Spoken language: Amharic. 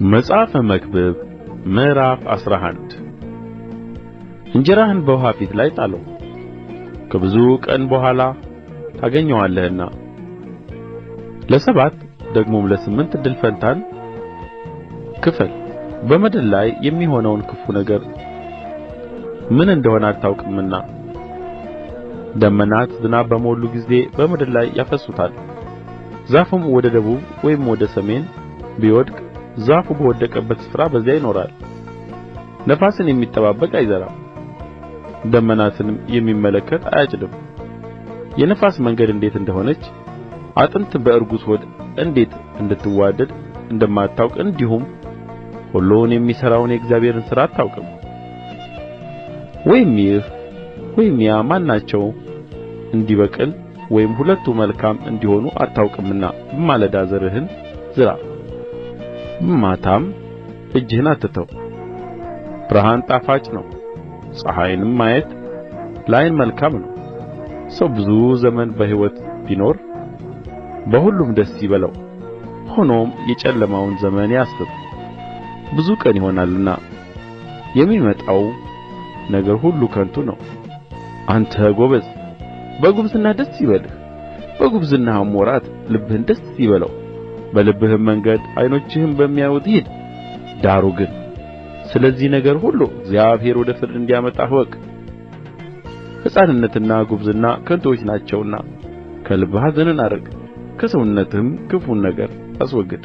መጽሐፈ መክብብ ምዕራፍ 11 እንጀራህን በውኃ ፊት ላይ ጣለው፣ ከብዙ ቀን በኋላ ታገኘዋለህና። ለሰባት ደግሞም ለስምንት እድል ፈንታን ክፈል። በምድር ላይ የሚሆነውን ክፉ ነገር ምን እንደሆነ አታውቅምና። ደመናት ዝናብ በሞሉ ጊዜ በምድር ላይ ያፈስሱታል። ዛፍም ወደ ደቡብ ወይም ወደ ሰሜን ቢወድቅ ዛፉ በወደቀበት ስፍራ በዚያ ይኖራል። ነፋስን የሚጠባበቅ አይዘራም፣ ደመናትንም የሚመለከት አያጭድም። የነፋስ መንገድ እንዴት እንደሆነች አጥንት በእርጉዝ ሆድ እንዴት እንድትዋደድ እንደማታውቅ እንዲሁም ሁሉን የሚሠራውን የእግዚአብሔርን ሥራ አታውቅም። ወይም ይህ ወይም ያ ማናቸው እንዲበቅል ወይም ሁለቱ መልካም እንዲሆኑ አታውቅምና በማለዳ ዘርህን ዝራ፣ በማታም እጅህን አትተው። ብርሃን ጣፋጭ ነው፣ ፀሐይንም ማየት ለዓይን መልካም ነው። ሰው ብዙ ዘመን በሕይወት ቢኖር በሁሉም ደስ ይበለው። ሆኖም የጨለማውን ዘመን ያስብ፣ ብዙ ቀን ይሆናልና የሚመጣው ነገር ሁሉ ከንቱ ነው። አንተ ጎበዝ፣ በጕብዝና ደስ ይበልህ፣ በጕብዝናህም ወራት ልብህን ደስ ይበለው። በልብህም መንገድ ዓይኖችህም በሚያዩት ሂድ። ዳሩ ግን ስለዚህ ነገር ሁሉ እግዚአብሔር ወደ ፍርድ እንዲያመጣህ እወቅ። ሕፃንነትና ጕብዝና ከንቱዎች ናቸውና ከልብህ ኀዘንን አርቅ፣ ከሰውነትህም ክፉን ነገር አስወግድ።